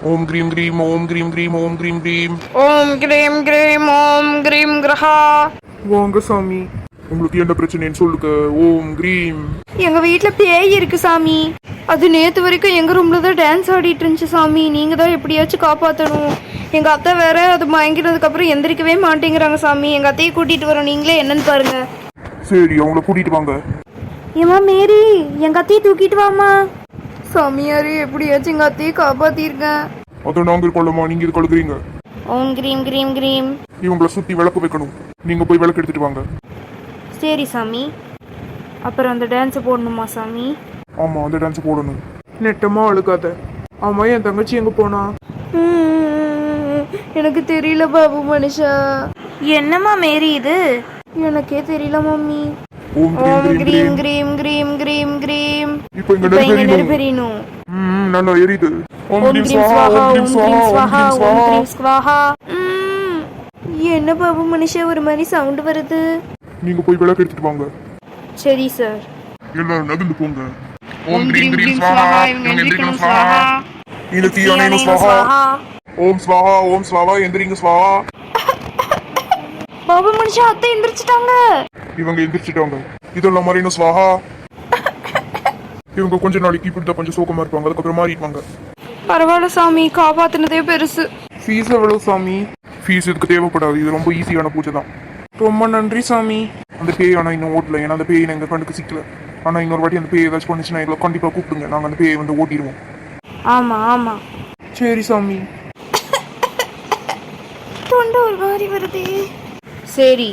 ஓம் கிரீம் கிரீம் ஓம் கிரீம் கிரீம் ஓம் கிரீம் கிரீம். ஓம் கிரீம் கிரீம் ஓம் கிரீம் கிரஹா. வாங்க சாமி, உங்களுக்கு என்ன பிரச்சனைன்னு சொல்லுங்க. ஓம் கிரீம். எங்க வீட்ல பேய் இருக்கு சாமி. அது நேத்து வரைக்கும் எங்க ரூம்ல தான் டான்ஸ் ஆடிட்டு இருந்துச்சு சாமி. நீங்க தான் எப்படியாச்சும் காப்பாத்தணும். எங்க அத்தை வேற அது மயங்கினதுக்கு அப்புறம் எந்திரிக்கவே மாட்டேங்கிறாங்க சாமி. எங்க அத்தையை கூட்டிட்டு வரோம், நீங்களே என்னன்னு பாருங்க. சரி, அவங்கள கூட்டிட்டு வாங்க. ஏமா மேரி, எங்க அத்தையை தூக்கிட்டு வாமா. சாமியாரு எப்படியாச்சும் எங்க அத்தையை காப்பாத்திருக்கேன். அதை நாங்க கொள்ளமா, நீங்க இது கழுகுறீங்க. ஓம் கிரீம் கிரீம் கிரீம். இவங்களை சுத்தி விளக்கு வைக்கணும். நீங்க போய் விளக்கு எடுத்துட்டு வாங்க. சரி சாமி. அப்புறம் அந்த டான்ஸ் போடணுமா சாமி? ஆமா, அந்த டான்ஸ் போடணும். நெட்டமா அழுகாத. ஆமா, என் தங்கச்சி எங்க போனா? எனக்கு தெரியல பாபு மனுஷா. என்னம்மா மேரி இது? எனக்கே தெரியல மம்மி. ஓம் ஓம் கிரீம் கிரீம் கிரீம். கிரீம் கிரீம் கிரீம் கிரீம். இப்போ இங்க நெருப்பெரியணும். நல்லா எரியுது. ஓம் கிரீம் ஸ்வாஹா ஓம் கிரீம் ஸ்வாஹா ஓம் கிரீம் ஸ்வாஹா. என்ன பாபு மனுஷா ஒரு மாதிரி சவுண்ட் வருது? நீங்க போய் விளக்கு எடுத்துட்டு வாங்க. சரி சார். எல்லாரும் நகர்ந்து போங்க. ஓம் கிரீம் கிரீம் ஸ்வாஹா இவங்க எந்திரிக்கணும் ஸ்வாஹா. இனத்தி அணையணும் ஸ்வாஹா. ஓம் ஸ்வாஹா ஓம் ஸ்வாஹா எந்திரிங்க ஸ்வாஹா. பாபு மனுஷா அத்தை எந்திரிச்சிட்டாங்க. இவங்க எந்திரிச்சிட்டாங்க. இதெல்லாம் மறையணும் ஸ்வாஹா. இவங்க கொஞ்ச நாளைக்கு இப்படிதான் கொஞ்சம் சோகமா இருப்பாங்க, அதுக்கப்புறம் மாறிடுவாங்க. பரவாயில்ல சாமி, காப்பாத்தினதே பெருசு. ஃபீஸ் எவ்வளவு சாமி? ஃபீஸ் இதுக்கு தேவைப்படாது, இது ரொம்ப ஈஸியான பூஜை தான். ரொம்ப நன்றி சாமி. அந்த பேய் ஆனா இன்னும் ஓட்டல, ஏன்னா அந்த பேய் எங்க கண்ணுக்கு சிக்கல. ஆனா இன்னொரு வாட்டி அந்த பேய் ஏதாச்சும் பண்ணுச்சுன்னா எங்களை கண்டிப்பா கூப்பிடுங்க, நாங்க அந்த பேயை வந்து ஓட்டிடுவோம். ஆமா ஆமா. சரி சாமி. தொண்டை ஒரு மாதிரி வருதே. சரி,